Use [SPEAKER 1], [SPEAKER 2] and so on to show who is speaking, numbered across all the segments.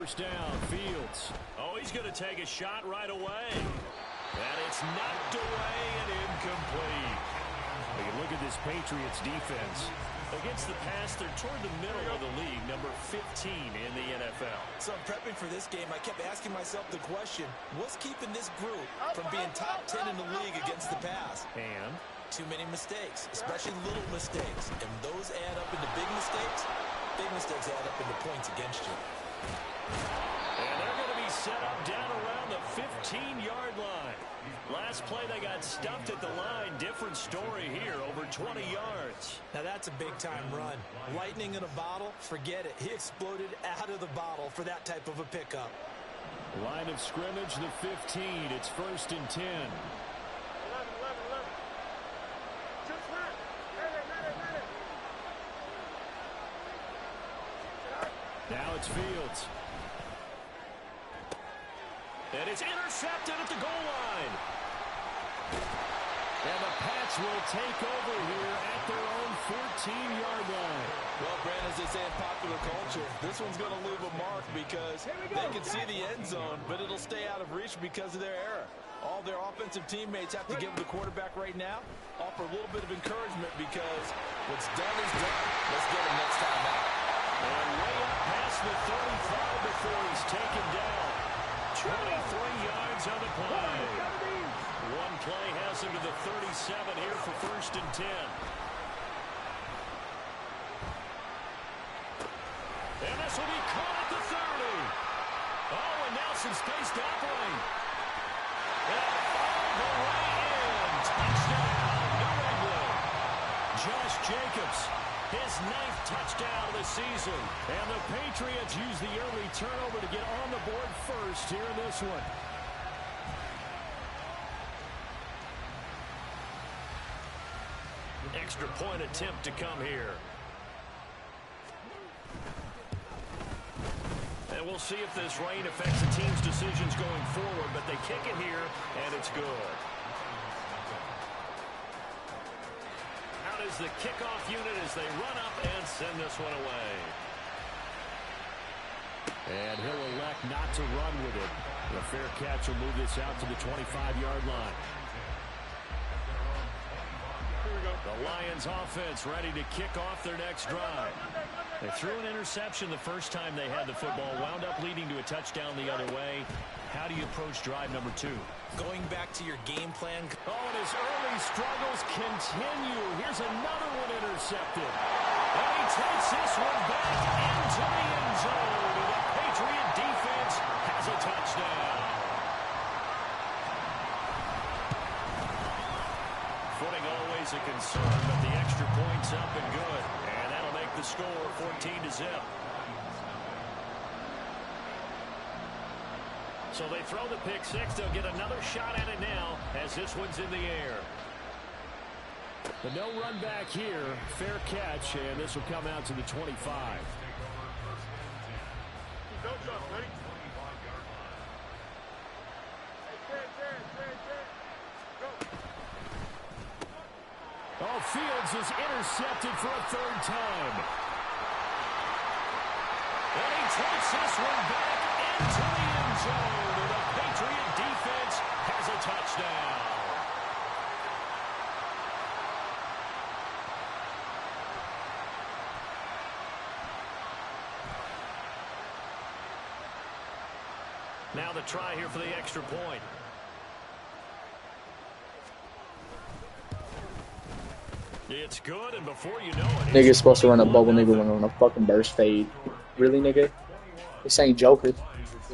[SPEAKER 1] First down, Fields. Oh, he's going to take a shot right away. And it's knocked away and incomplete. You can look at this Patriots defense. Against the pass, they're toward the middle of the league, number 15 in the NFL.
[SPEAKER 2] So prepping for this game, I kept asking myself the question, what's keeping this group from being top 10 in the league against the pass?
[SPEAKER 1] And
[SPEAKER 2] too many mistakes, especially little mistakes. And those add up into big mistakes. Big mistakes add up into points against you.
[SPEAKER 1] And they're going to be set up down around the 15-yard line. Last play, they got stuffed at the line. Different story here, over 20 yards.
[SPEAKER 2] Now, that's a big-time run. Lightning in a bottle, forget it. He exploded out of the bottle for that type of a pickup.
[SPEAKER 1] Line of scrimmage, the 15. It's 1st and 10. Now it's Fields. And it's intercepted at the goal line. And the Pats will take over here at their own 14-yard line.
[SPEAKER 2] Well, Brandon, as they say in popular culture, this one's going to leave a mark because they can see the end zone, but it'll stay out of reach because of their error. All their offensive teammates have to give the quarterback right now, offer a little bit of encouragement because what's done is done. Let's get him next time out.
[SPEAKER 1] And way up past the 35 before he's taken down. 23 yards on the play. One play has him to the 37 here for 1st and 10. And this will be caught at the 30. Oh, and now some space to operate. And all the way in. Touchdown, New England. Josh Jacobs, his 9th touchdown of the season. And the Patriots use the early turnover to get on the board first here in this one. Extra point attempt to come here. And we'll see if this rain affects the team's decisions going forward, but they kick it here, and it's good. Out is the kickoff unit as they run up and send this one away. And he'll elect not to run with it. The fair catch will move this out to the 25-yard line. The Lions offense ready to kick off their next drive. They threw an interception the first time they had the football, wound up leading to a touchdown the other way. How do you approach drive number 2?
[SPEAKER 2] Going back to your game plan.
[SPEAKER 1] Oh, and his early struggles continue. Here's another one intercepted. And he takes this one back into the end zone. The Patriot defense has a touchdown. Footing always a concern, but the extra point's up and good. And that'll make the score 14-0. So they throw the pick six. They'll get another shot at it now as this one's in the air. The no run back here. Fair catch, and this will come out to the 25. Oh, Fields is intercepted for a 3rd time. And he takes this one back into the end zone. And the Patriot defense has a touchdown. Now the try here for the extra point. It's good, and before you know it,
[SPEAKER 3] Nigga's supposed to run a bubble, nigga went on a fucking burst fade. Really, nigga? This ain't Joker.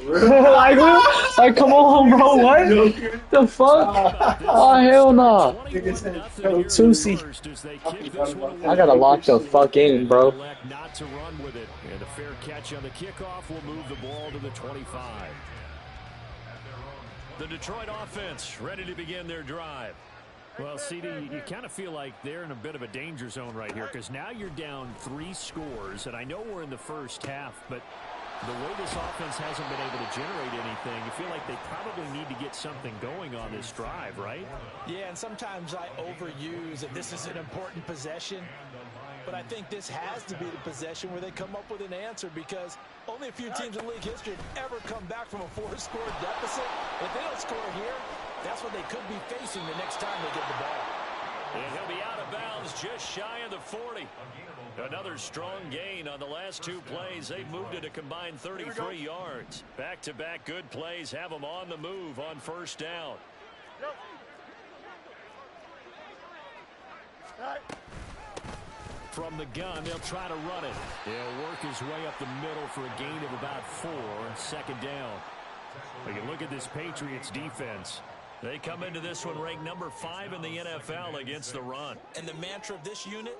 [SPEAKER 3] like, come on, bro, what? The fuck? Oh, hell no. Tusi. I gotta lock the fuck in, bro.
[SPEAKER 1] Not to run with it, and a fair catch on the kickoff will move the ball to the 25. The Detroit offense ready to begin their drive. Well, CD, you kind of feel like they're in a bit of a danger zone right here because now you're down 3 scores, and I know we're in the first half, but the way this offense hasn't been able to generate anything, you feel like they probably need to get something going on this drive, right?
[SPEAKER 2] Yeah, and sometimes I overuse that this is an important possession. but I think this has to be the possession where they come up with an answer, because only a few teams in league history have ever come back from a 4-score deficit. If they don't score here, that's what they could be facing the next time they get the ball.
[SPEAKER 1] And he'll be out of bounds just shy of the 40. Another strong gain on the last two plays. They've moved it a combined 33 yards. Back-to-back good plays have them on the move on first down. From the gun, they'll try to run it. He'll work his way up the middle for a gain of about 4. Second down. But you look at this Patriots defense. They come into this one ranked number 5 in the NFL against the run.
[SPEAKER 2] And the mantra of this unit,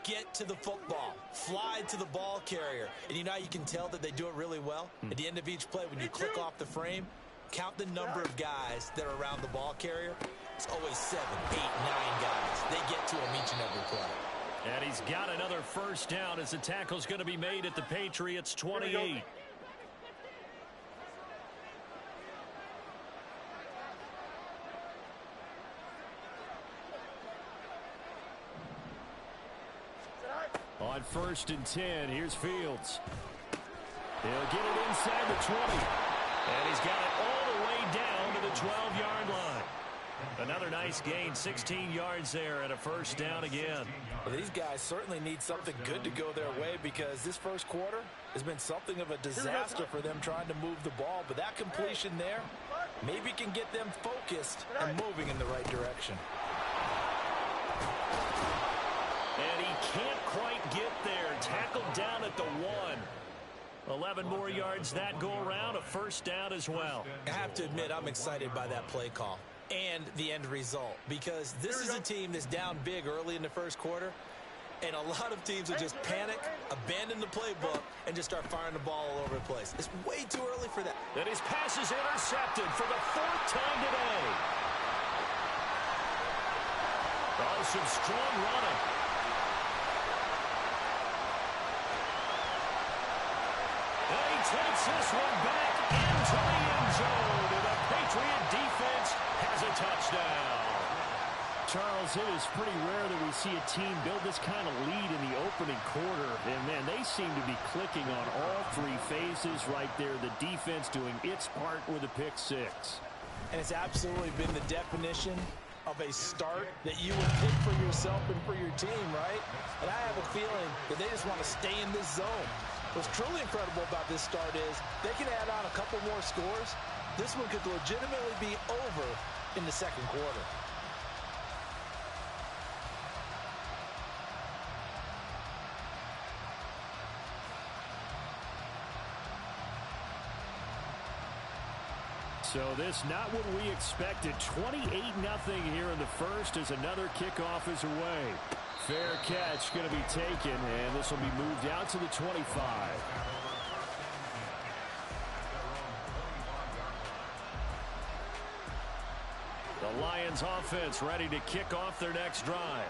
[SPEAKER 2] get to the football. Fly to the ball carrier. And you know how you can tell that they do it really well? At the end of each play, when you click off the frame, count the number of guys that are around the ball carrier. It's always 7, 8, 9 guys. They get to him each and every play.
[SPEAKER 1] And he's got another first down as the tackle's going to be made at the Patriots 28. On 1st and 10, here's Fields. He'll get it inside the 20. And he's got it all the way down to the 12-yard line. Another nice gain, 16 yards there, and a first down again.
[SPEAKER 2] Well, these guys certainly need something good to go their way, because this first quarter has been something of a disaster for them trying to move the ball. But that completion there maybe can get them focused and moving in the right direction.
[SPEAKER 1] And he can't quite get there. Tackled down at the 1. 11 more yards that go around, a first down as well.
[SPEAKER 2] I have to admit, I'm excited by that play call and the end result, because this is a team that's down big early in the first quarter, and a lot of teams will just panic, abandon the playbook, and just start firing the ball all over the place. It's way too early for that.
[SPEAKER 1] And his pass is intercepted for the 4th time today. Oh, some strong running. And he takes this one back into the end zone. And the Patriot defense has a touchdown. Charles, it is pretty rare that we see a team build this kind of lead in the opening quarter. And, man, they seem to be clicking on all 3 phases right there. The defense doing its part with a pick 6.
[SPEAKER 2] And it's absolutely been the definition of a start that you would pick for yourself and for your team, right? And I have a feeling that they just want to stay in this zone. What's truly incredible about this start is they can add on a couple more scores. This one could legitimately be over in the second quarter.
[SPEAKER 1] So this not what we expected. 28-0 here in the first as another kickoff is away. Fair catch going to be taken, and this will be moved out to the 25. The Lions offense ready to kick off their next drive.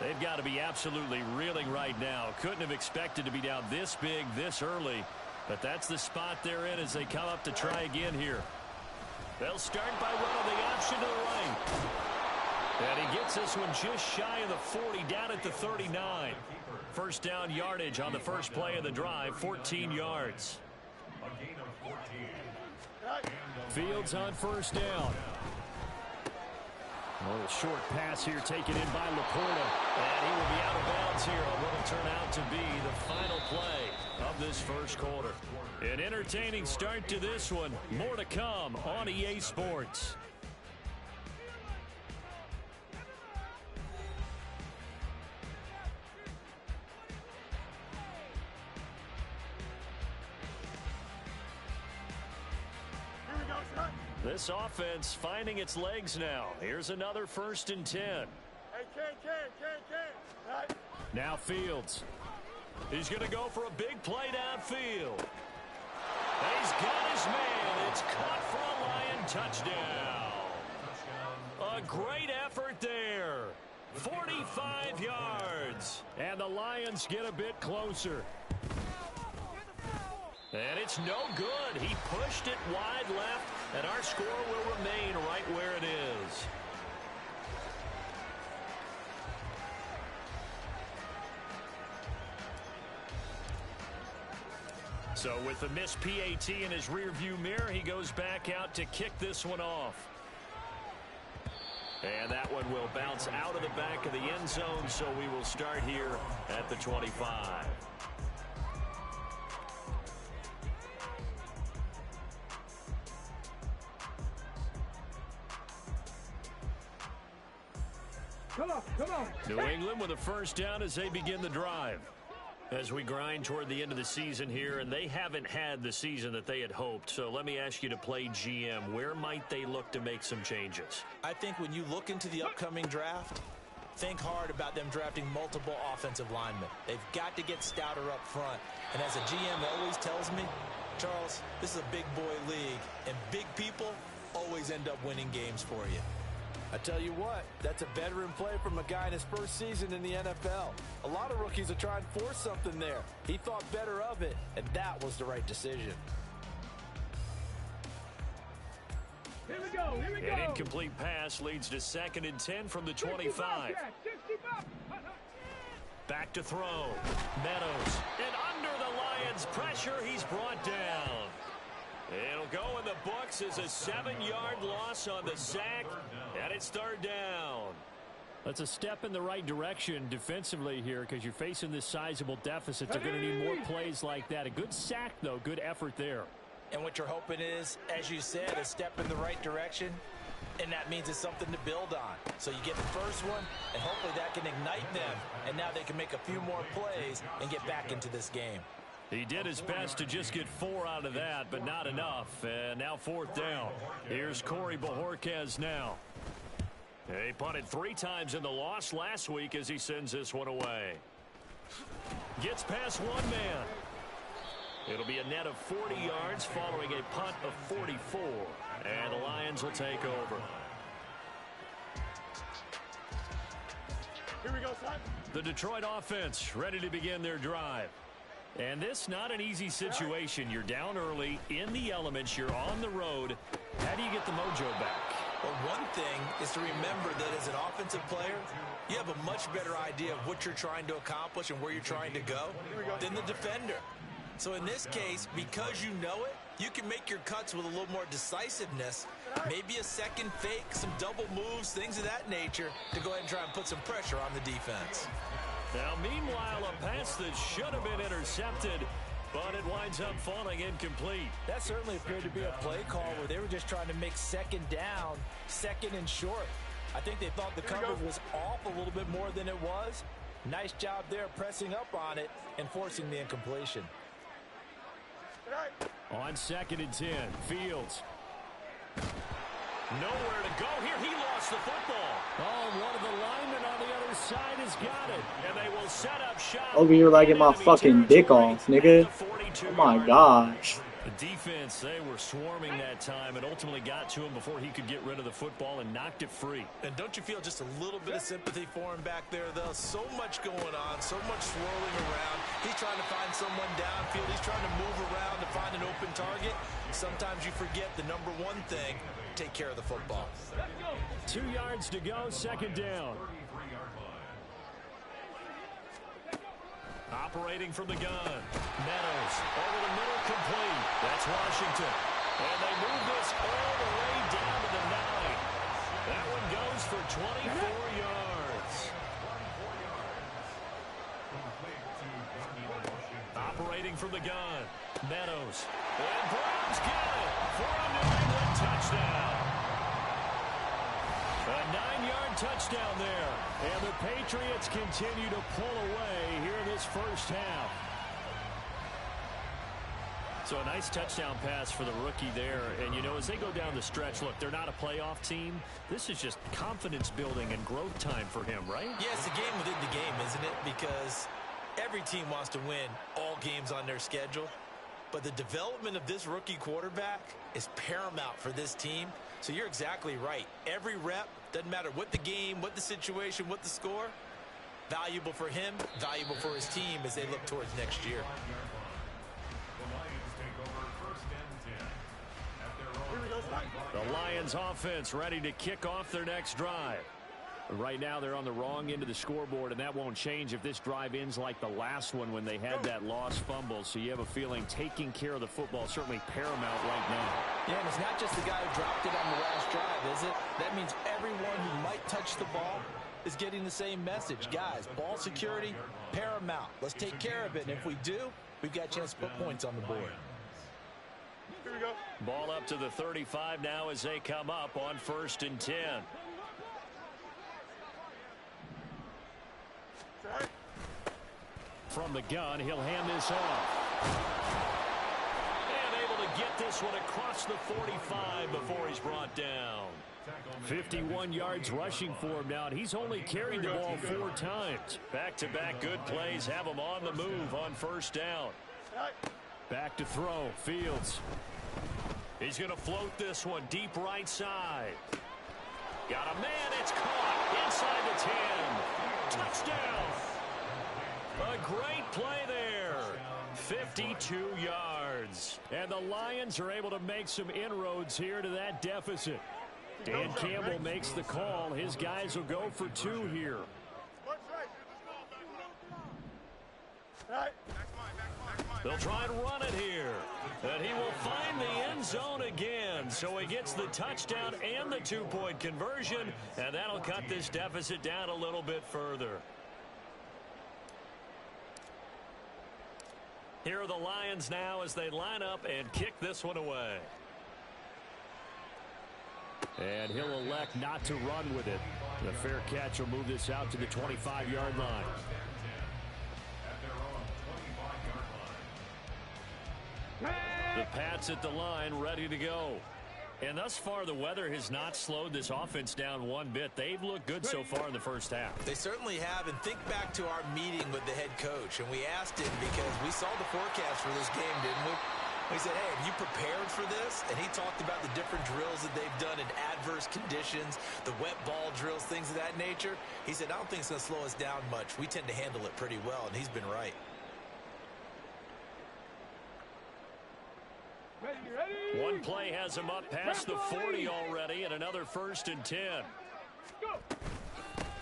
[SPEAKER 1] They've got to be absolutely reeling right now. Couldn't have expected to be down this big this early, but that's the spot they're in as they come up to try again here. They'll start by running the option to the right. And he gets this one just shy of the 40, down at the 39. First down yardage on the first play of the drive, 14 yards. Fields on first down. A little short pass here taken in by Laporta. And he will be out of bounds here on what will turn out to be the final play of this first quarter. An entertaining start to this one. More to come on EA Sports. This offense finding its legs now. Here's another 1st and 10. Now Fields. He's going to go for a big play downfield. He's got his man. It's caught for a Lion touchdown. A great effort there. 45 yards. And the Lions get a bit closer. And it's no good. He pushed it wide left, and our score will remain right where it is. So with the missed PAT in his rearview mirror, he goes back out to kick this one off. And that one will bounce out of the back of the end zone, so we will start here at the 25.
[SPEAKER 4] Come on.
[SPEAKER 1] New England with a first down as they begin the drive. As we grind toward the end of the season here, and they haven't had the season that they had hoped. So let me ask you to play GM. Where might they look to make some changes?
[SPEAKER 2] I think when you look into the upcoming draft, think hard about them drafting multiple offensive linemen. They've got to get stouter up front. And as a GM always tells me, Charles, this is a big boy league, and big people always end up winning games for you. I tell you what, that's a veteran play from a guy in his first season in the NFL. A lot of rookies are trying to force something there. He thought better of it, and that was the right decision.
[SPEAKER 4] Here we go.
[SPEAKER 1] An incomplete pass leads to 2nd and 10 from the 25. Back to throw. Meadows. And under the Lions' pressure, he's brought down. It'll go in the books as a 7-yard loss on the sack, and it's 3rd down. That's a step in the right direction defensively here because you're facing this sizable deficit. They're going to need more plays like that. A good sack, though. Good effort there.
[SPEAKER 2] And what you're hoping is, as you said, a step in the right direction, and that means it's something to build on. So you get the first one, and hopefully that can ignite them, and now they can make a few more plays and get back into this game.
[SPEAKER 1] He did his best to just get 4 out of that, but not enough. And now 4th down. Here's Corey Bojorquez now. He punted 3 times in the loss last week as he sends this one away. Gets past one man. It'll be a net of 40 yards following a punt of 44. And the Lions will take over.
[SPEAKER 4] Here we go, son.
[SPEAKER 1] The Detroit offense ready to begin their drive. And this not an easy situation. You're down early, in the elements, you're on the road. How do you get the mojo back?
[SPEAKER 2] Well, one thing is to remember that as an offensive player, you have a much better idea of what you're trying to accomplish and where you're trying to go than the defender. So in this case, because you know it, you can make your cuts with a little more decisiveness, maybe a second fake, some double moves, things of that nature, to go ahead and try and put some pressure on the defense.
[SPEAKER 1] Now, meanwhile, a pass that should have been intercepted, but it winds up falling incomplete.
[SPEAKER 2] That certainly appeared to be a play call where they were just trying to make 2nd down, 2nd and short. I think they thought the coverage was off a little bit more than it was. Nice job there pressing up on it and forcing the incompletion.
[SPEAKER 1] On 2nd and 10, Fields. Nowhere to go here. He lost the football. Oh, one of the linemen on the other side has got it. And they will set up shop.
[SPEAKER 3] Over here like my fucking dick off, nigga. Oh my gosh.
[SPEAKER 1] The defense, they were swarming that time and ultimately got to him before he could get rid of the football and knocked it free.
[SPEAKER 2] And don't you feel just a little bit of sympathy for him back there, though? So much going on, so much swirling around. He's trying to find someone downfield. He's trying to move around to find an open target. Sometimes you forget the number one thing, take care of the football.
[SPEAKER 1] 2 yards to go, 2nd down. Operating from the gun. Meadows over the middle, complete. That's Washington. And they move this all the way down to the 9. That one goes for 24 yards. Operating from the gun. Meadows. And Browns get it for a New England touchdown. A 9-yard touchdown there. And the Patriots continue to pull away here in this first half. So a nice touchdown pass for the rookie there. And, you know, as they go down the stretch, look, they're not a playoff team. This is just confidence building and growth time for him, right?
[SPEAKER 2] Yeah, it's a game within the game, isn't it? Because every team wants to win all games on their schedule. But the development of this rookie quarterback is paramount for this team. So you're exactly right. Every rep, doesn't matter what the game, what the situation, what the score, valuable for him, valuable for his team as they look towards next year.
[SPEAKER 1] The Lions offense ready to kick off their next drive. Right now they're on the wrong end of the scoreboard, and that won't change if this drive ends like the last one when they had that lost fumble. So you have a feeling taking care of the football is certainly paramount right now.
[SPEAKER 2] Yeah, and it's not just the guy who dropped it on the last drive, is it? That means everyone who might touch the ball is getting the same message. Guys, ball security, paramount. Let's take care of it, and if we do, we've got a chance to put points on the board.
[SPEAKER 4] Here we go.
[SPEAKER 1] Ball up to the 35 now as they come up on 1st and 10. From the gun, he'll hand this off. And able to get this one across the 45 before he's brought down. 51 yards rushing for him now, and he's only carried the ball 4 times. Back-to-back good plays have him on the move on 1st down. Back to throw, Fields. He's going to float this one deep right side. Got a man, it's caught inside the 10. Touchdown. A great play there. 52 yards. And the Lions are able to make some inroads here to that deficit. Dan Campbell makes the call. His guys will go for 2 here. They'll try and run it here. And he will find the end zone again. So he gets the touchdown and the 2-point conversion. And that'll cut this deficit down a little bit further. Here are the Lions now as they line up and kick this one away. And he'll elect not to run with it. The fair catch will move this out to the 25-yard line. The Pats at the line, ready to go. And thus far, the weather has not slowed this offense down one bit. They've looked good so far in the first half.
[SPEAKER 2] They certainly have, and think back to our meeting with the head coach, and we asked him because we saw the forecast for this game, didn't we? We said, hey, have you prepared for this? And he talked about the different drills that they've done in adverse conditions, the wet ball drills, things of that nature. He said, I don't think it's going to slow us down much. We tend to handle it pretty well, and he's been right.
[SPEAKER 4] Ready.
[SPEAKER 1] One play has him up past the 40 already, and another 1st and 10.
[SPEAKER 4] Go.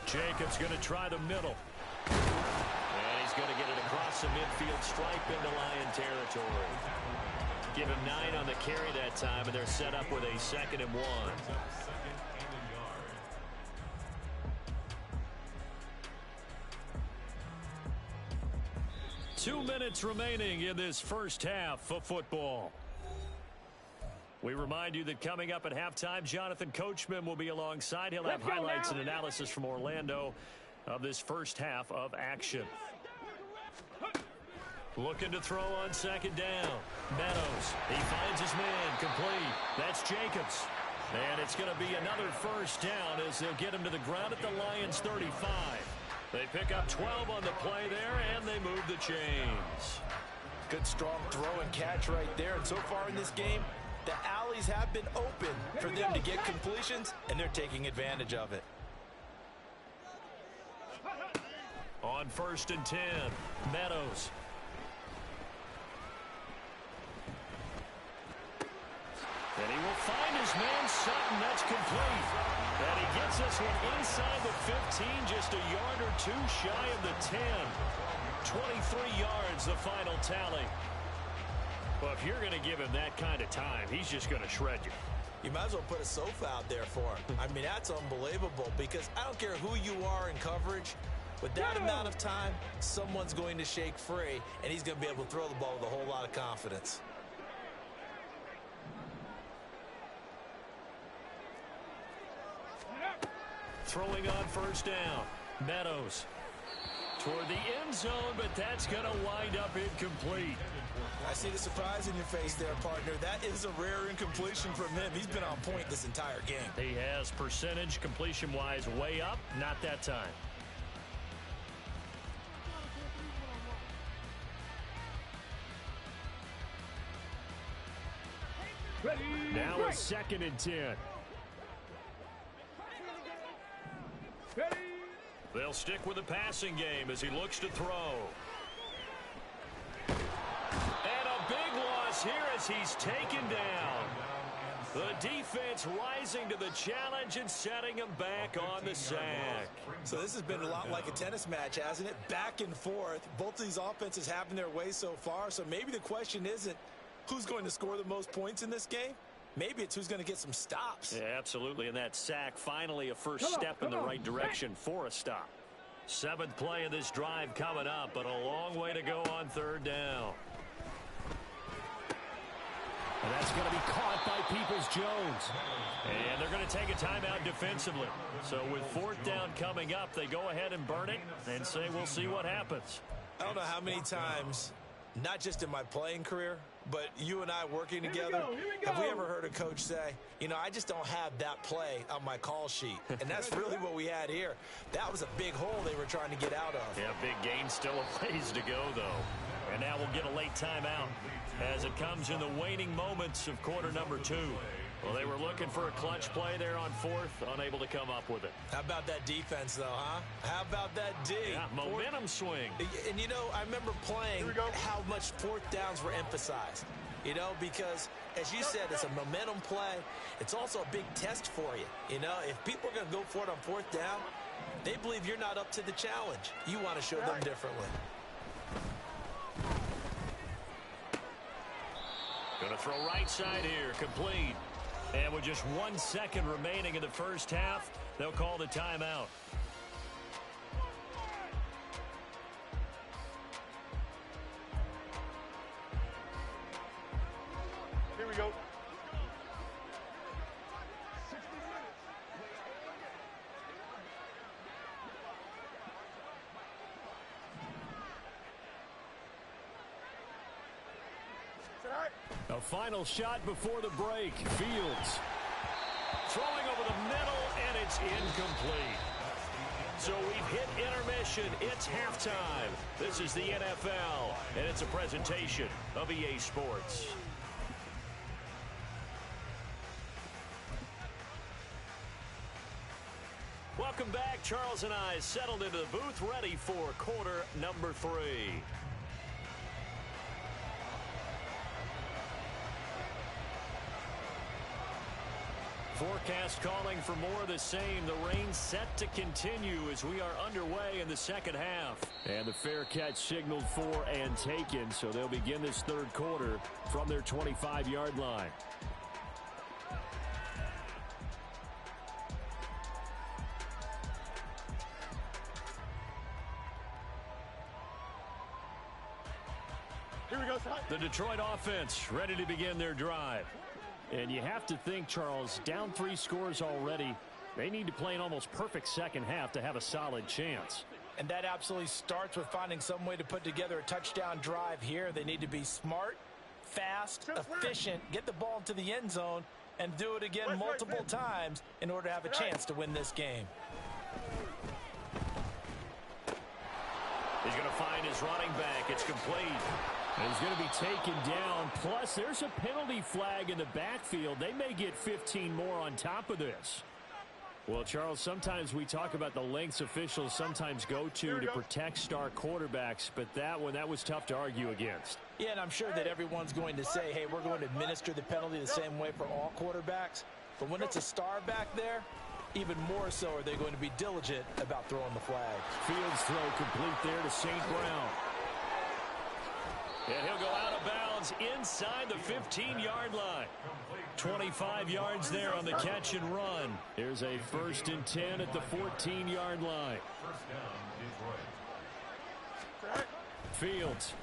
[SPEAKER 1] Jacobs going to try the middle. And he's going to get it across the midfield stripe into Lion territory. Give him 9 on the carry that time, and they're set up with a 2nd and 1. 2 minutes remaining in this first half of football. We remind you that coming up at halftime, Jonathan Coachman will be alongside. He'll have highlights and analysis from Orlando of this first half of action. Looking to throw on 2nd down. Meadows, he finds his man, complete. That's Jacobs. And it's going to be another 1st down as they'll get him to the ground at the Lions 35. They pick up 12 on the play there, and they move the chains.
[SPEAKER 2] Good strong throw and catch right there. And so far in this game, the alleys have been open for them to get completions, and they're taking advantage of it.
[SPEAKER 1] On 1st and 10, Meadows. And he will find his man Sutton. That's complete. And he gets this one inside the 15, just a yard or 2 shy of the 10. 23 yards, the final tally. Well, if you're going to give him that kind of time, he's just going to shred you.
[SPEAKER 2] You might as well put a sofa out there for him. I mean, that's unbelievable because I don't care who you are in coverage. With that amount of time, someone's going to shake free, and he's going to be able to throw the ball with a whole lot of confidence.
[SPEAKER 1] Throwing on 1st down. Meadows toward the end zone, but that's going to wind up incomplete.
[SPEAKER 2] I see the surprise in your face there, partner. That is a rare incompletion from him. He's been on point this entire game.
[SPEAKER 1] He has percentage completion-wise way up, not that time.
[SPEAKER 4] Ready.
[SPEAKER 1] Now a 2nd and 10.
[SPEAKER 4] Ready.
[SPEAKER 1] They'll stick with the passing game as he looks to throw. And a big loss here as he's taken down. The defense rising to the challenge and setting him back on the sack.
[SPEAKER 2] So this has been a lot like a tennis match, hasn't it? Back and forth. Both of these offenses having their way so far. So maybe the question isn't who's going to score the most points in this game. Maybe it's who's going to get some stops.
[SPEAKER 1] Yeah, absolutely. And that sack finally a first step in the right direction for a stop. 7th play of this drive coming up, but a long way to go on 3rd down. And that's going to be caught by Peoples-Jones. And they're going to take a timeout defensively. So with 4th down coming up, they go ahead and burn it and say we'll see what happens.
[SPEAKER 2] I don't know how many times, not just in my playing career, but you and I working together, have we ever heard a coach say, you know, I just don't have that play on my call sheet. And that's really what we had here. That was a big hole they were trying to get out of.
[SPEAKER 1] Yeah, big gain, still a ways to go, though. And now we'll get a late timeout as it comes in the waning moments of quarter number 2. Well, they were looking for a clutch play there on 4th, unable to come up with it.
[SPEAKER 2] How about that defense, though, huh? How about that D?
[SPEAKER 1] Yeah, momentum swing.
[SPEAKER 2] And, you know, I remember playing how much 4th downs were emphasized. You know, because, as you said, it's a momentum play. It's also a big test for you. You know, if people are going to go for it on 4th down, they believe you're not up to the challenge. You want to show them differently.
[SPEAKER 1] Going to throw right side here, complete. And with just 1 second remaining in the first half, they'll call the timeout.
[SPEAKER 4] Here we go.
[SPEAKER 1] A final shot before the break. Fields throwing over the middle, and it's incomplete. So we've hit intermission. It's halftime. This is the NFL, and it's a presentation of EA Sports. Welcome back. Charles and I settled into the booth, ready for quarter number 3. Forecast calling for more of the same. The rain set to continue as we are underway in the second half. And the fair catch signaled for and taken, so they'll begin this 3rd quarter from their 25-yard line.
[SPEAKER 4] Here we go, son.
[SPEAKER 1] The Detroit offense ready to begin their drive. And you have to think, Charles, down 3 scores already. They need to play an almost perfect second half to have a solid chance.
[SPEAKER 2] And that absolutely starts with finding some way to put together a touchdown drive here. They need to be smart, fast, efficient, get the ball into the end zone, and do it again multiple times in order to have a chance to win this game.
[SPEAKER 1] He's going to find his running back. It's complete. And he's going to be taken down. Plus, there's a penalty flag in the backfield. They may get 15 more on top of this. Well, Charles, sometimes we talk about the lengths officials sometimes go to protect star quarterbacks, but that was tough to argue against.
[SPEAKER 2] Yeah, and I'm sure that everyone's going to say, hey, we're going to administer the penalty the same way for all quarterbacks. But when it's a star back there, even more so are they going to be diligent about throwing the flag.
[SPEAKER 1] Fields throw complete there to St. Brown. And he'll go out of bounds inside the 15-yard line. 25 yards there on the catch and run. Here's a 1st and 10 at the 14-yard line. Fields.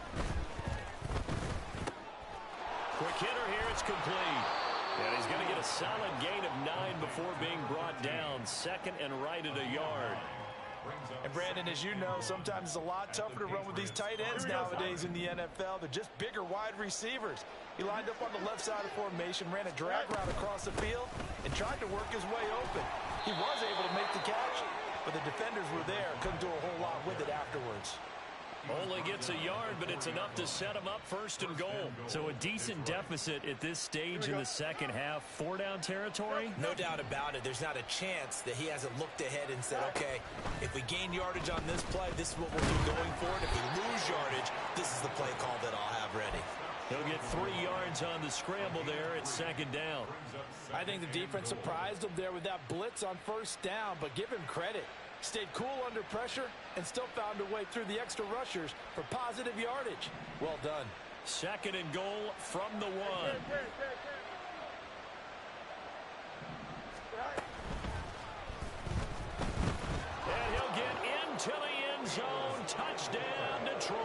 [SPEAKER 1] Quick hitter here. It's complete. And he's going to get a solid gain of 9 before being brought down. 2nd and right at a yard.
[SPEAKER 2] And Brandon, as you know, sometimes it's a lot tougher to run with these tight ends nowadays in the NFL. They're just bigger wide receivers. He lined up on the left side of formation, ran a drag route across the field, and tried to work his way open. He was able to make the catch, but the defenders were there. Couldn't do a whole lot with it afterwards.
[SPEAKER 1] Only gets a yard, but it's enough to set him up 1st and goal. So a decent deficit at this stage in the second half. 4-down territory?
[SPEAKER 2] No doubt about it. There's not a chance that he hasn't looked ahead and said, okay, if we gain yardage on this play, this is what we'll do going forward. If we lose yardage, this is the play call that I'll have ready.
[SPEAKER 1] He'll get 3 yards on the scramble there at second down.
[SPEAKER 2] I think the defense surprised him there with that blitz on first down, but give him credit. Stayed cool under pressure and still found a way through the extra rushers for positive yardage. Well done.
[SPEAKER 1] Second and goal from the 1. And he'll get into the end zone. Touchdown, Detroit.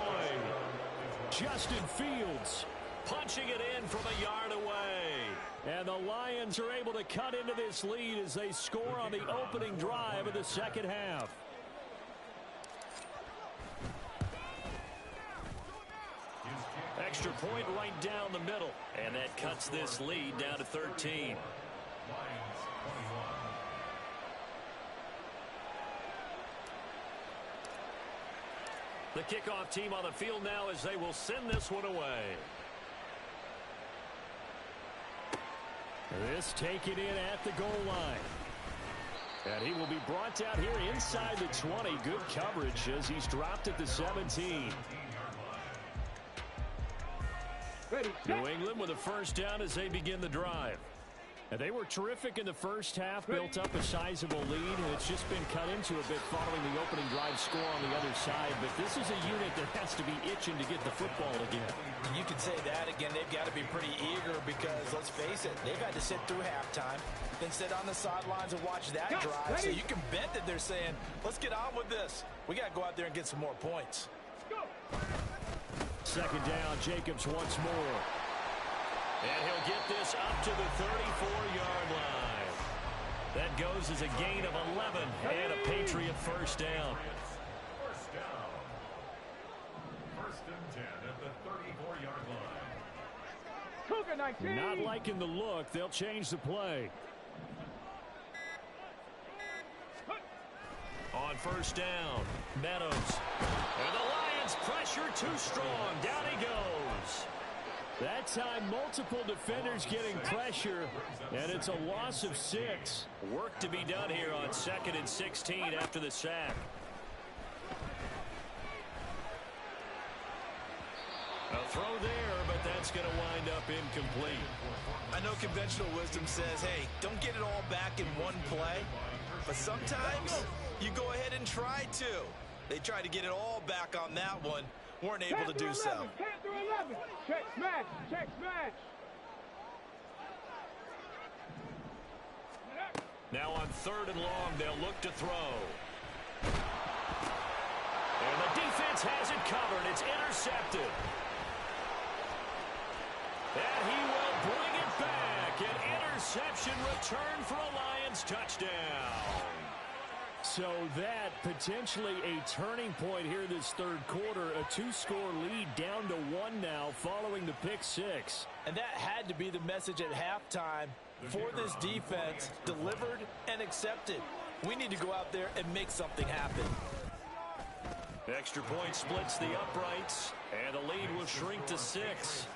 [SPEAKER 1] Justin Fields punching it in from a yard away. And the Lions are able to cut into this lead as they score on the opening drive of the second half. Extra point right down the middle. And that cuts this lead down to 13. The kickoff team on the field now as they will send this one away. This taken in at the goal line. And he will be brought down here inside the 20. Good coverage as he's dropped at the 17. New England with a first down as they begin the drive. And they were terrific in the first half, built up a sizable lead, and it's just been cut into a bit following the opening drive score on the other side. But this is a unit that has to be itching to get the football again.
[SPEAKER 2] You can say that again. They've got to be pretty eager because, let's face it, they've had to sit through halftime, then sit on the sidelines and watch that drive. So you can bet that they're saying, let's get on with this. We got to go out there and get some more points.
[SPEAKER 1] Second down, Jacobs once more. And he'll get this up to the 34-yard line. That goes as a gain of 11 and a Patriot first down.
[SPEAKER 5] First and 10 at the 34-yard line.
[SPEAKER 1] Not liking the look. They'll change the play. On first down, Meadows. And the Lions pressure too strong. Down he goes. That time, multiple defenders getting pressure, and it's a loss of 6. Work to be done here on 2nd and 16 after the sack. A throw there, but that's going to wind up incomplete.
[SPEAKER 2] I know conventional wisdom says, hey, don't get it all back in one play, but sometimes you go ahead and try to. They tried to get it all back on that one. Weren't able to do so.
[SPEAKER 4] 10 through 11. Check smash. Check smash.
[SPEAKER 1] Now on 3rd and long, they'll look to throw. And the defense has it covered. It's intercepted. And he will bring it back. An interception return for a Lions touchdown. So that potentially a turning point here this third quarter. A 2-score lead down to 1 now following the pick 6.
[SPEAKER 2] And that had to be the message at halftime for this defense. Delivered and accepted. We need to go out there and make something happen.
[SPEAKER 1] Extra point splits the uprights, and the lead will shrink to 6.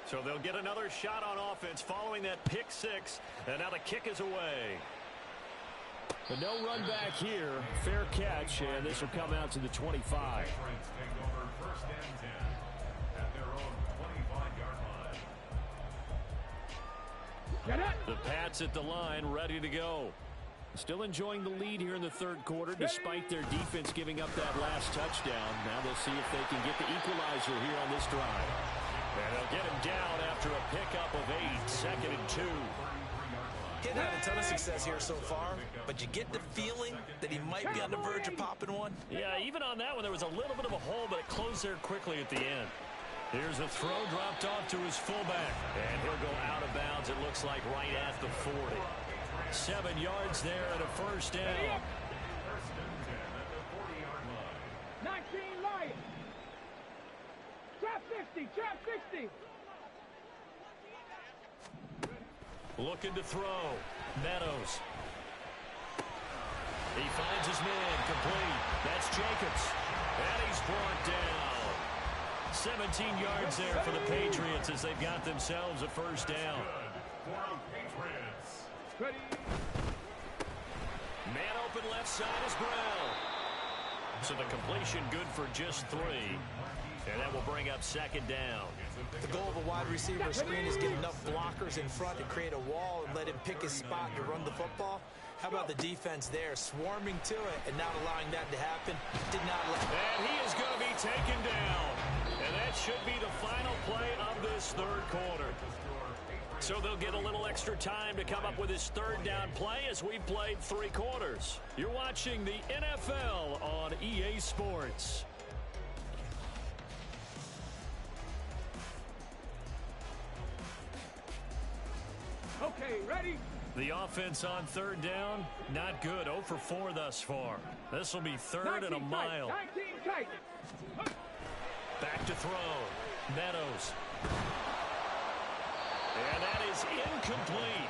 [SPEAKER 1] So they'll get another shot on offense following that pick 6, and now the kick is away. But no run back here. Fair catch, and this will come out to the 25. The Pats at the line, ready to go. Still enjoying the lead here in the third quarter, despite their defense giving up that last touchdown. Now they'll see if they can get the equalizer here on this drive. And they'll get him down after a pickup of 8, 2nd and 2.
[SPEAKER 2] He hasn't had a ton of success here so far, but you get the feeling that he might be on the verge of popping one.
[SPEAKER 1] Yeah, even on that one, there was a little bit of a hole, but it closed there quickly at the end. Here's a throw dropped off to his fullback, and he'll go out of bounds, it looks like, right at the 40. 7 yards there and a first down.
[SPEAKER 4] 19 Lions. Trap 60. Trap 60.
[SPEAKER 1] Looking to throw. Meadows. He finds his man complete. That's Jacobs. And he's brought down. 17 yards there for the Patriots as they've got themselves a first down.
[SPEAKER 4] Ready.
[SPEAKER 1] Man open left side is Brown. So the completion good for just 3. And that will bring up second down.
[SPEAKER 2] The goal of a wide receiver screen is get enough blockers in front to create a wall and let him pick his spot to run the football. How about the defense there, swarming to it and not allowing that to happen? Did not let.
[SPEAKER 1] And he is going to be taken down. And that should be the final play of this third quarter. So they'll get a little extra time to come up with his third down play as we've played 3 quarters. You're watching the NFL on EA Sports.
[SPEAKER 4] Okay, ready?
[SPEAKER 1] The offense on third down, not good. 0 for 4 thus far. This will be third and a mile.
[SPEAKER 4] 19 tight.
[SPEAKER 1] Back to throw. Meadows. And that is incomplete.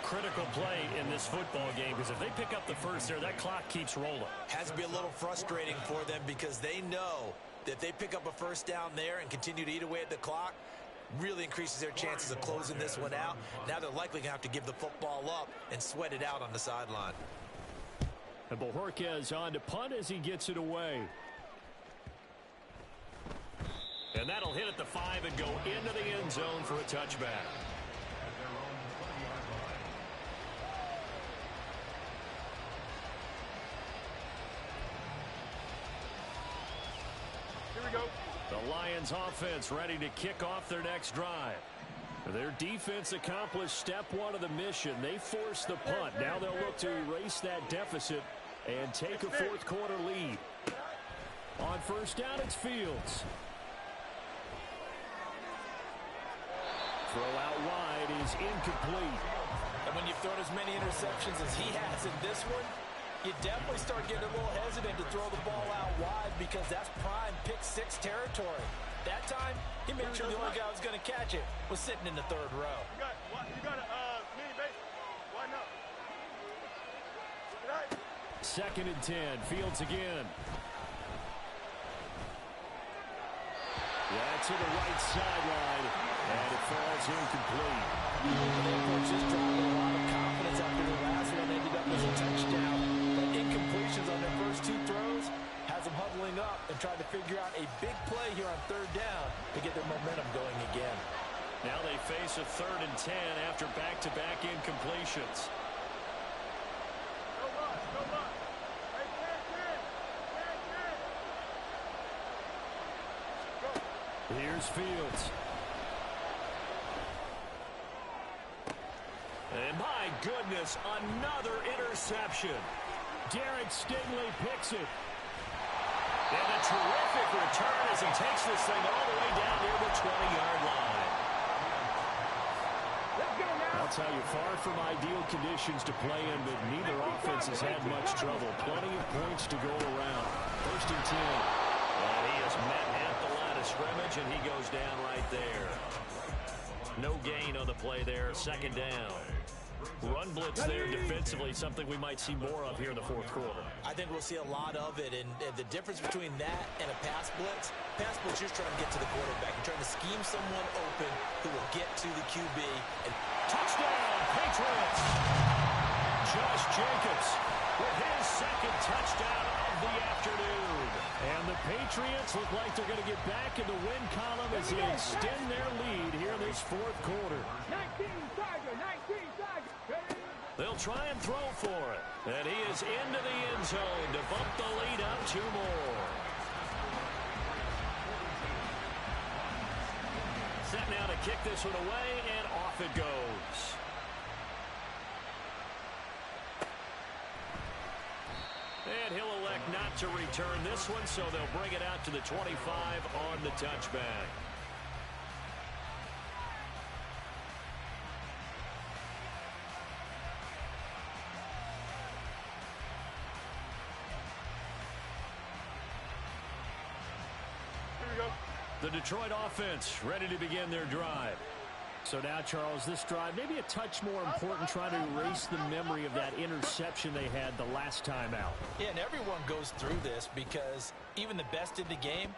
[SPEAKER 1] Critical play in this football game because if they pick up the first there, that clock keeps rolling.
[SPEAKER 2] Has to be a little frustrating for them because they know that if they pick up a first down there and continue to eat away at the clock, really increases their chances of closing this one out. Now they're likely going to have to give the football up and sweat it out on the sideline.
[SPEAKER 1] And Bojorquez on to punt as he gets it away. And that'll hit at the 5 and go into the end zone for a touchback.
[SPEAKER 4] Here we go.
[SPEAKER 1] The Lions offense ready to kick off their next drive. Their defense accomplished step 1 of the mission. They forced the punt. Now they'll look to erase that deficit and take a fourth quarter lead. On first down, it's Fields. Throw out wide is incomplete.
[SPEAKER 2] And when you've thrown as many interceptions as he has in this one, you definitely start getting a little hesitant to throw the ball out wide because that's prime pick-6 territory. That time, he made sure the only guy who was going to catch it was sitting in the third row.
[SPEAKER 4] You got a mini base. Why not?
[SPEAKER 1] Second and 10. Fields again. Yeah, to the right sideline. And it falls incomplete.
[SPEAKER 2] The coach just dropped a lot of confidence after the last one ended up as a touchdown. But incompletions on their first 2 throws has them huddling up and trying to figure out a big play here on third down to get their momentum going again.
[SPEAKER 1] Now they face a 3rd and 10 after back-to-back incompletions.
[SPEAKER 4] Go up, go up. Hey, 10, 10.
[SPEAKER 1] Here's Fields. And my goodness, another interception. Derek Stingley picks it. And a terrific return as he takes this thing all the way down near the 20-yard line.
[SPEAKER 4] Let's go now.
[SPEAKER 1] I'll tell you, far from ideal conditions to play in, but neither offense has had much trouble. Plenty of points to go around. 1st and 10. And he is met at the line of scrimmage, and he goes down right there. No gain on the play there. 2nd down. Run blitz there defensively, something we might see more of here in the 4th quarter.
[SPEAKER 2] I think we'll see a lot of it, and the difference between that and a pass blitz, you're trying to get to the quarterback. You're trying to scheme someone open who will get to the QB. And
[SPEAKER 1] touchdown, Patriots! Josh Jacobs with his 2nd touchdown of the afternoon. And the Patriots look like they're going to get back in the win column as they extend their lead here in this 4th quarter.
[SPEAKER 4] 19 Tiger, 19 Tiger. Ready?
[SPEAKER 1] They'll try and throw for it. And he is into the end zone to bump the lead up 2 more. Set now to kick this one away, and off it goes. And he'll elect not to return this one, so they'll bring it out to the 25 on the touchback. The Detroit offense ready to begin their drive. So now, Charles, this drive maybe a touch more important, trying to erase the memory of that interception they had the last time out.
[SPEAKER 2] Yeah, and everyone goes through this because even the best in the game,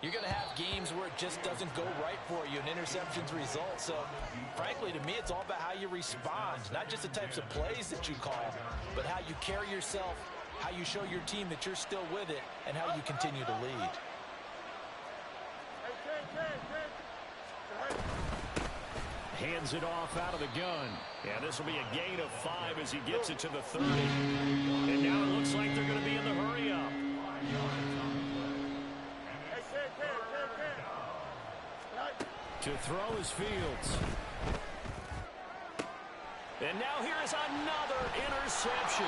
[SPEAKER 2] You're going to have games where it just doesn't go right for you, and interceptions result. So, frankly, to me, it's all about how you respond, not just the types of plays that you call, but how you carry yourself, how you show your team that you're still with it, and how you continue to lead.
[SPEAKER 1] Hands it off out of the gun. And this will be a gain of 5 as he gets it to the 30. And now it looks like they're going to be in the hurry-up. To throw is Fields. And now here is another interception.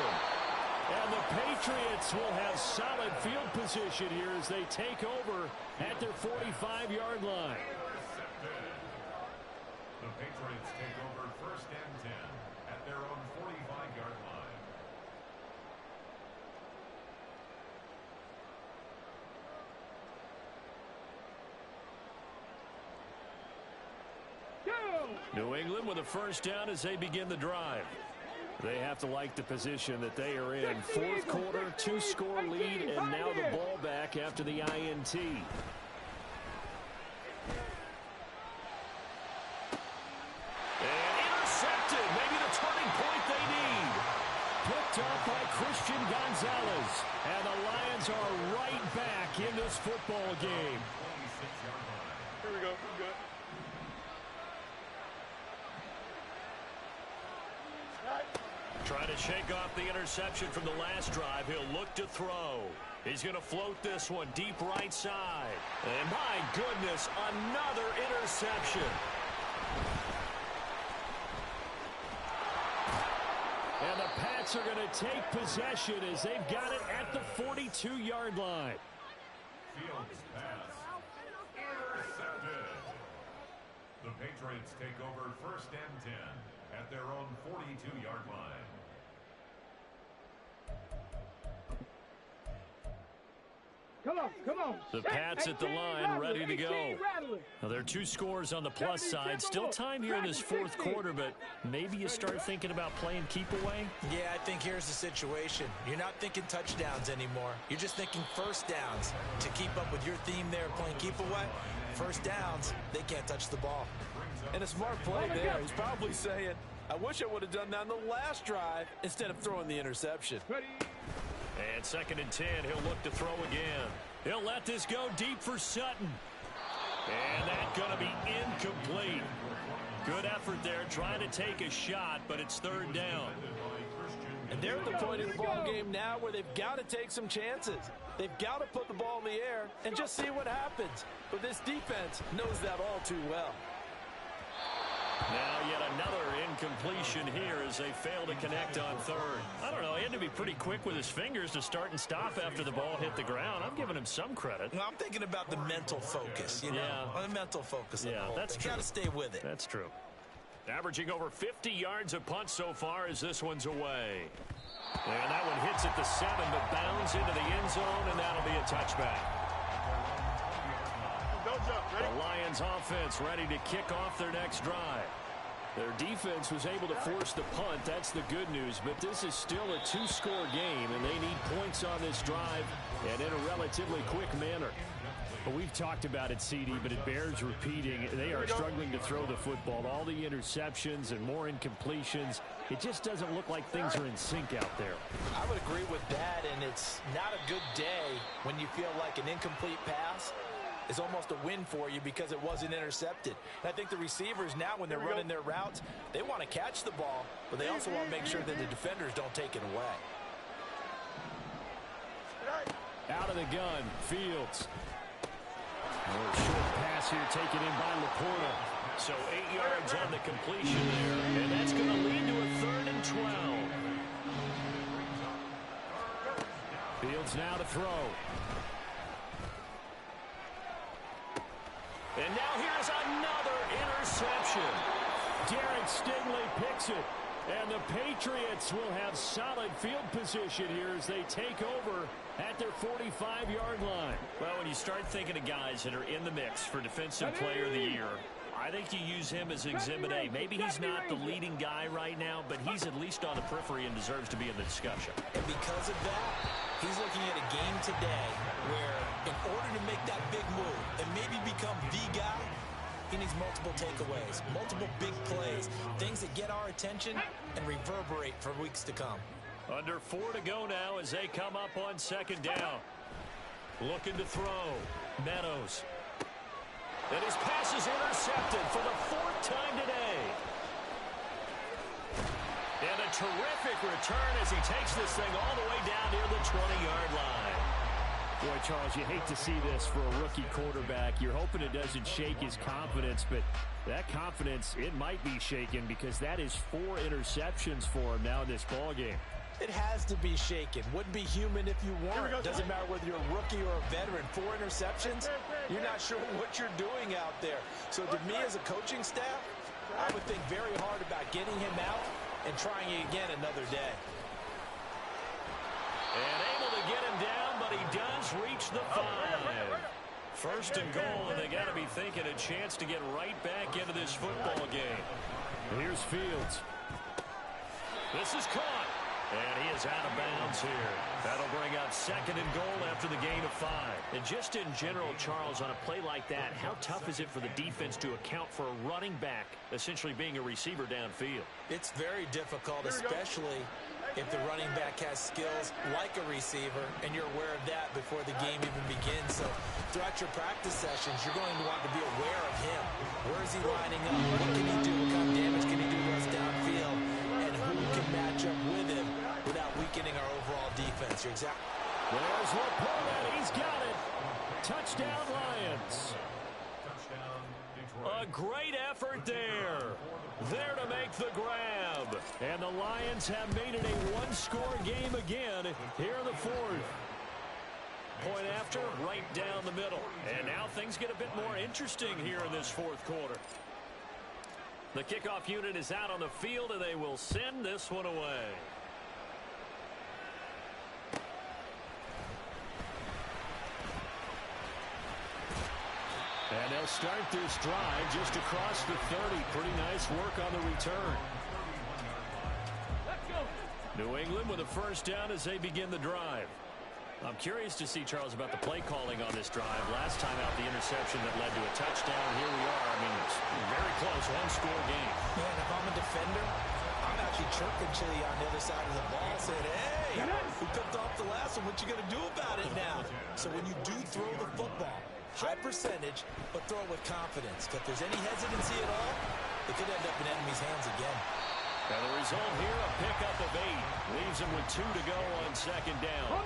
[SPEAKER 1] And the Patriots will have solid field position here as they take over at their 45-yard line.
[SPEAKER 5] The Patriots take over 1st and 10 at their own 45-yard line.
[SPEAKER 1] New England with a first down as they begin the drive. They have to like the position that they are in. 4th quarter, 2-score lead, and now the ball back after the INT. Maybe the turning point they need. Picked up by Christian Gonzalez. And the Lions are right back in this football game.
[SPEAKER 4] Here we go. We're good.
[SPEAKER 1] Trying to shake off the interception from the last drive. He'll look to throw. He's going to float this one deep right side. And my goodness, another interception. And the Pats are going to take possession as they've got it at the 42-yard line.
[SPEAKER 5] Fields pass. Intercepted. The Patriots take over 1st and 10 at their own 42-yard line.
[SPEAKER 4] Come on.
[SPEAKER 1] The Pats at the line, ready to go. Now, there are 2 scores on the plus side. Still time here in this 4th quarter, but maybe you start thinking about playing keep away?
[SPEAKER 2] Yeah, I think here's the situation. You're not thinking touchdowns anymore. You're just thinking first downs. To keep up with your theme there, playing keep away, first downs, they can't touch the ball.
[SPEAKER 6] And a smart play there. He's probably saying, I wish I would have done that on the last drive instead of throwing the interception.
[SPEAKER 1] And 2nd and 10, he'll look to throw again. He'll let this go deep for Sutton. And that's going to be incomplete. Good effort there, trying to take a shot, but it's 3rd down.
[SPEAKER 6] And they're at the point in the ball game now where they've got to take some chances. They've got to put the ball in the air and just see what happens. But this defense knows that all too well.
[SPEAKER 1] Now yet another incompletion here as they fail to connect on 3rd. I don't know, he had to be pretty quick with his fingers to start and stop after the ball hit the ground. I'm giving him some credit.
[SPEAKER 2] Well, I'm thinking about the mental focus, you know,
[SPEAKER 1] Yeah.
[SPEAKER 2] the mental focus.
[SPEAKER 1] Yeah, that's true.
[SPEAKER 2] Got to stay with it.
[SPEAKER 1] That's true. Averaging over 50 yards a punt so far as this one's away. And that one hits at the 7, but bounds into the end zone, and that'll be a touchback.
[SPEAKER 4] Don't jump. Ready?
[SPEAKER 1] The Lions offense ready to kick off their next drive. Their defense was able to force the punt. That's the good news. But this is still a 2-score game, and they need points on this drive and in a relatively quick manner. Well, we've talked about it, CD, but it bears repeating. They are struggling to throw the football. All the interceptions and more incompletions. It just doesn't look like things are in sync out there.
[SPEAKER 2] I would agree with that, and it's not a good day when you feel like an incomplete pass is almost a win for you because it wasn't intercepted. And I think the receivers now, when they're running their routes, they want to catch the ball, but they also want to make sure that the defenders don't take it away.
[SPEAKER 1] Out of the gun, Fields. A short pass here taken in by Laporta. So 8 yards on the completion there, and that's going to lead to a 3rd and 12. Fields now to throw. And now here's another interception. Derek Stingley picks it. And the Patriots will have solid field position here as they take over at their 45-yard line. Well, when you start thinking of guys that are in the mix for Defensive Player of the Year, I think you use him as Exhibit A. Maybe he's not the leading guy right now, but he's at least on the periphery and deserves to be in the discussion.
[SPEAKER 2] And because of that,
[SPEAKER 6] He's looking at a game today where in order to make that big move and maybe become the guy, he needs multiple takeaways, multiple big plays, things that get our attention and reverberate for weeks to come.
[SPEAKER 1] Under 4 to go now as they come up on second down. Looking to throw. Meadows. And his pass is intercepted for the 4th time today. And a terrific return as he takes this thing all the way down near the 20-yard line.
[SPEAKER 7] Boy, Charles, you hate to see this for a rookie quarterback. You're hoping it doesn't shake his confidence, but that confidence, it might be shaken because that is 4 interceptions for him now in this ballgame.
[SPEAKER 6] It has to be shaken. Wouldn't be human if you weren't. Doesn't matter whether you're a rookie or a veteran. 4 interceptions, you're not sure what you're doing out there. So to me as a coaching staff, I would think very hard about getting him out and trying it again another day.
[SPEAKER 1] And able to get him down, but he does reach the 5. First and goal, and they got to be thinking a chance to get right back into this football game.
[SPEAKER 7] Here's Fields.
[SPEAKER 1] This is caught. And he is out of bounds here. That'll bring up second and goal after the gain of 5.
[SPEAKER 8] And just in general, Charles, on a play like that, how tough is it for the defense to account for a running back essentially being a receiver downfield?
[SPEAKER 6] It's very difficult, especially if the running back has skills like a receiver, and you're aware of that before the game even begins. So throughout your practice sessions, you're going to want to be aware of him. Where is he lining up? What can he do? What kind of damage can he do to us downfield? And who can match up with him without weakening our overall defense? You're exactly.
[SPEAKER 7] There's Laporta. He's got it. Touchdown, Lions.
[SPEAKER 1] A great effort there. There to make the grab.
[SPEAKER 7] And the Lions have made it a one-score game again here in the 4th.
[SPEAKER 1] Point after, right down the middle. And now things get a bit more interesting here in this 4th quarter. The kickoff unit is out on the field, and they will send this one away.
[SPEAKER 7] And they'll start this drive just across the 30. Pretty nice work on the return.
[SPEAKER 1] New England with a first down as they begin the drive. I'm curious to see, Charles, about the play calling on this drive. Last time out, the interception that led to a touchdown. Here we are. I mean, it's very close, one-score game.
[SPEAKER 6] Man, if I'm a defender, I'm actually chirping Chili on the other side of the ball saying, hey, we picked off the last one. What you going to do about it now? So when you do throw the football, high percentage, but throw it with confidence. If there's any hesitancy at all, it could end up in enemy's hands again.
[SPEAKER 1] And the result here, a pickup of 8. Leaves him with 2 to go on second down.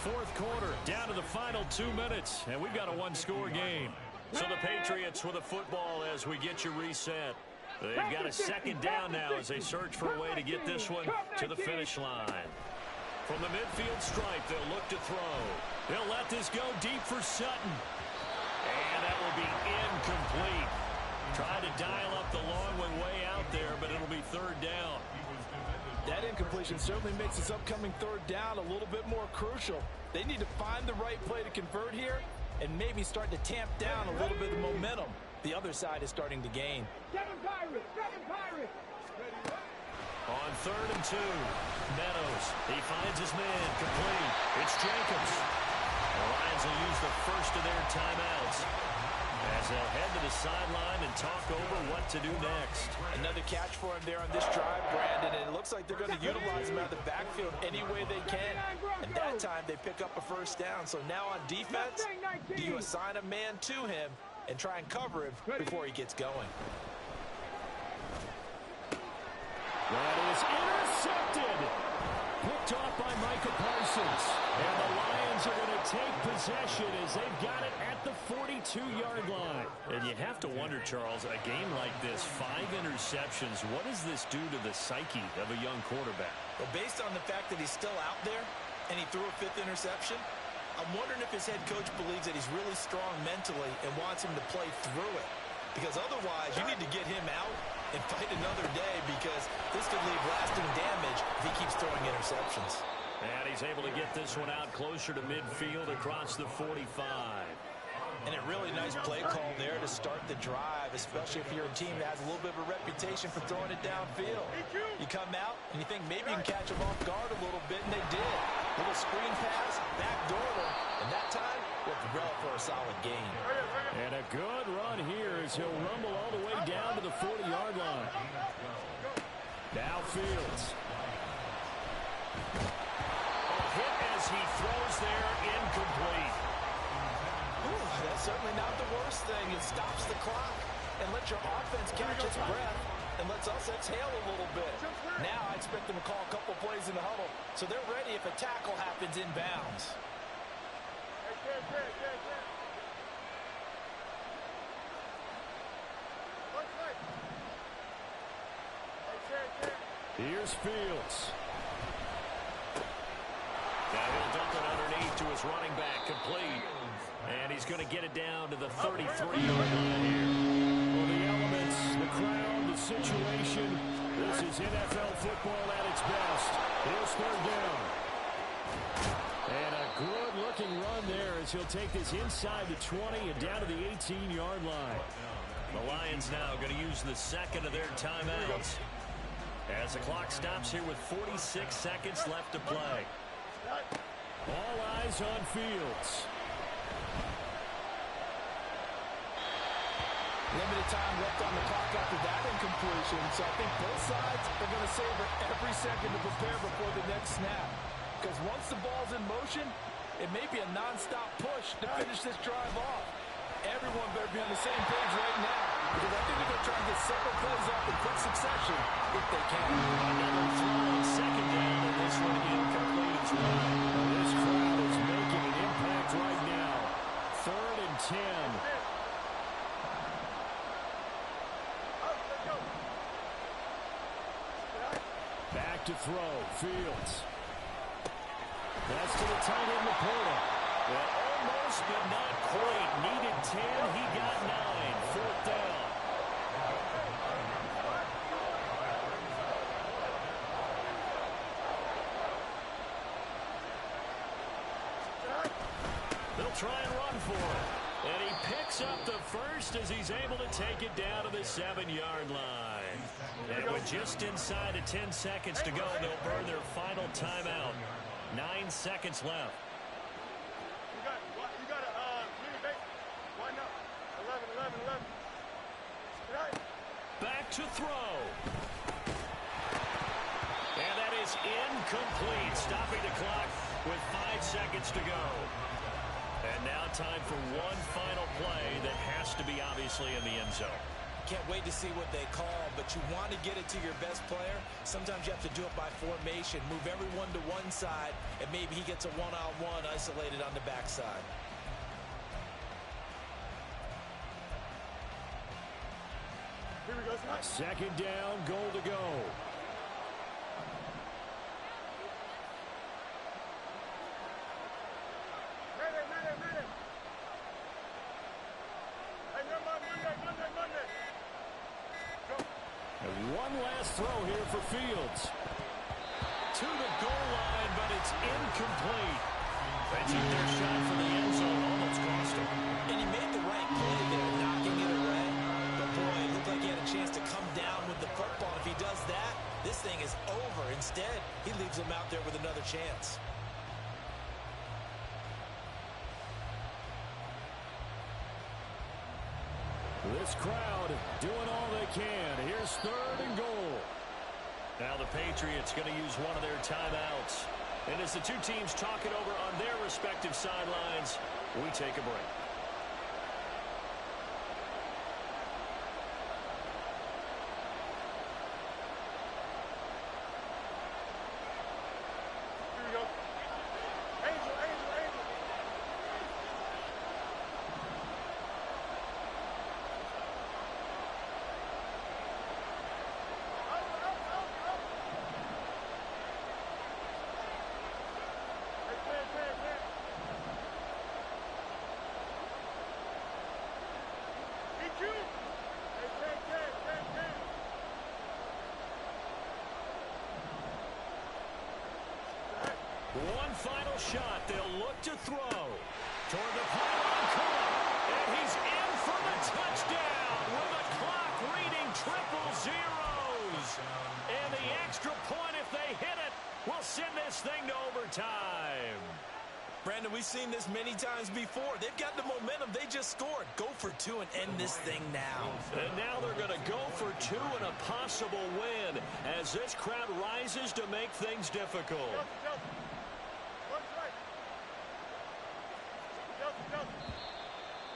[SPEAKER 7] 4th quarter, down to the final 2 minutes, and we've got a one-score game.
[SPEAKER 1] So the Patriots with a football as we get you reset. They've got a second down now as they search for a way to get this one to the finish line. From the midfield stripe, they'll look to throw. They'll let this go deep for Sutton. And that will be incomplete. Try to dial up the long one way out there, but it'll be 3rd down.
[SPEAKER 6] That incompletion certainly makes this upcoming 3rd down a little bit more crucial. They need to find the right play to convert here and maybe start to tamp down a little bit of momentum the other side is starting to gain.
[SPEAKER 1] On 3rd and 2, Meadows. He finds his man, complete. It's Jacobs. The Lions will use the first of their timeouts as they'll head to the sideline and talk over what to do next.
[SPEAKER 6] Another catch for him there on this drive, Brandon, and it looks like they're going to utilize him out of the backfield any way they can. And that time they pick up a first down. So now on defense, do you assign a man to him and try and cover him before he gets going?
[SPEAKER 7] That is intercepted. Picked off by Micah Parsons. And the Lions are going to take possession as they've got it at the 42-yard line.
[SPEAKER 1] And you have to wonder, Charles, a game like this, 5 interceptions, what does this do to the psyche of a young quarterback?
[SPEAKER 6] Well, based on the fact that he's still out there and he threw a 5th interception, I'm wondering if his head coach believes that he's really strong mentally and wants him to play through it. Because otherwise, you need to get him out and fight another day, because this could leave lasting damage if he keeps throwing interceptions.
[SPEAKER 1] And he's able to get this one out closer to midfield across the 45.
[SPEAKER 6] And a really nice play call there to start the drive, especially if you're a team that has a little bit of a reputation for throwing it downfield. You come out and you think maybe you can catch them off guard a little bit, and they did. A little
[SPEAKER 7] now Fields.
[SPEAKER 8] A hit as he throws there, incomplete.
[SPEAKER 6] Ooh, that's certainly not the worst thing. It stops the clock and lets your offense catch its breath and lets us exhale a little bit. Now I expect them to call a couple plays in the huddle so they're ready if a tackle happens inbounds.
[SPEAKER 7] Here's Fields.
[SPEAKER 8] Now he'll dump it underneath to his running back, complete. And he's going to get it down to the 33-yard line here.
[SPEAKER 7] Well, the elements, the crowd, the situation, this is NFL football at its best. Here's third down. And a good-looking run there as he'll take this inside the 20 and down to the 18-yard line.
[SPEAKER 8] The Lions now going to use the second of their timeouts as the clock stops here with 46 seconds left to play.
[SPEAKER 7] All eyes on Fields.
[SPEAKER 6] Limited time left on the clock after that incompletion, so I think both sides are going to savor every second to prepare before the next snap. Because once the ball's in motion, it may be a non-stop push to finish this drive off. Everyone better be on the same page right now, because I think they're going to try and get several plays off in quick succession if they can.
[SPEAKER 8] Another throw on second down, and this one incomplete as well.
[SPEAKER 7] This crowd is making an impact right now. 3rd and 10. Back to throw. Fields. That's to the tight end, Laporta.
[SPEAKER 8] Well, almost, but not quite. Needed 10. He got 9. 4th down. They'll try and run for it. And he picks up the first as he's able to take it down to the 7-yard line. And with just inside of 10 seconds to go, they'll burn their final timeout. 9 seconds left.
[SPEAKER 4] You got a mini base. Why not? 11.
[SPEAKER 8] Back to throw. And that is incomplete, stopping the clock with 5 seconds to go. And now time for one final play that has to be obviously in the end zone.
[SPEAKER 6] Can't wait to see what they call, but you want to get it to your best player. Sometimes you have to do it by formation. Move everyone to one side, and maybe he gets a one-on-one isolated on the backside.
[SPEAKER 4] Here we go.
[SPEAKER 7] Second down, goal to go. And one last throw here for Fields.
[SPEAKER 8] To the goal line, but it's incomplete. They took their shot for the end zone, almost cost him.
[SPEAKER 6] And he made the right play there, knocking it away. But boy, it looked like he had a chance to come down with the football. If he does that, this thing is over. Instead, he leaves him out there with another chance.
[SPEAKER 7] This crowd doing all they can. Here's 3rd and goal.
[SPEAKER 8] Now the Patriots going to use one of their timeouts. And as the two teams talk it over on their respective sidelines, we take a break.
[SPEAKER 4] Here we go. Angel.
[SPEAKER 8] One final shot. They'll look to throw. Toward the pylon, Cook. And he's in for the touchdown with the clock reading triple zeros. And the extra point, if they hit it, will send this thing to overtime.
[SPEAKER 6] Brandon, we've seen this many times before. They've got the momentum. They just scored. Go for two and end this thing now.
[SPEAKER 8] And now they're going to go for two and a possible win as this crowd rises to make things difficult.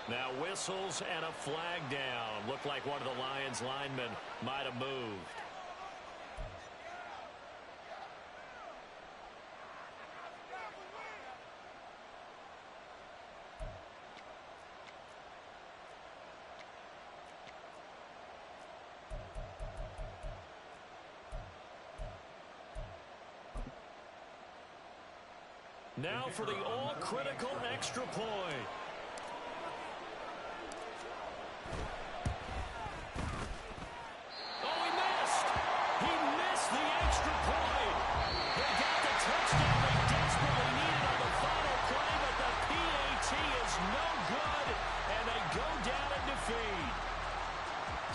[SPEAKER 8] Now whistles and a flag down. Looked like one of the Lions linemen might have moved. Now for the all-critical extra point. Oh, he missed! He missed the extra point! They got the touchdown they desperately needed on the final play, but the PAT is no good, and they go down in defeat.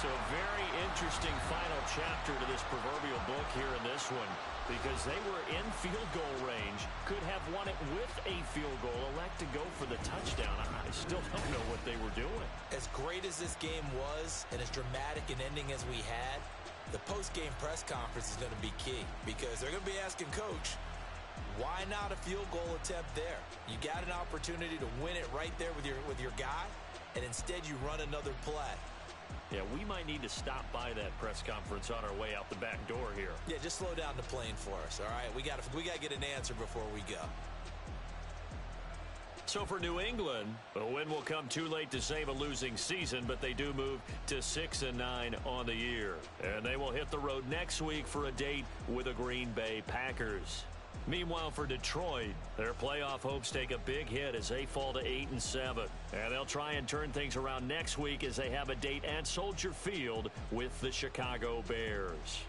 [SPEAKER 8] So a very interesting final chapter to this proverbial book here in this one, because they were in field goal range, could have won it with a field goal, elect to go for the touchdown. I still don't know what they were doing.
[SPEAKER 6] As great as this game was and as dramatic an ending as we had, the post-game press conference is going to be key, because they're going to be asking Coach, why not a field goal attempt there? You got an opportunity to win it right there with your guy, and instead you run another play.
[SPEAKER 8] Yeah, we might need to stop by that press conference on our way out the back door here.
[SPEAKER 6] Yeah, just slow down the plane for us, all right? We got to get an answer before we go.
[SPEAKER 8] So for New England, a win will come too late to save a losing season, but they do move to 6-9 on the year. And they will hit the road next week for a date with the Green Bay Packers. Meanwhile, for Detroit, their playoff hopes take a big hit as they fall to 8-7. And they'll try and turn things around next week as they have a date at Soldier Field with the Chicago Bears.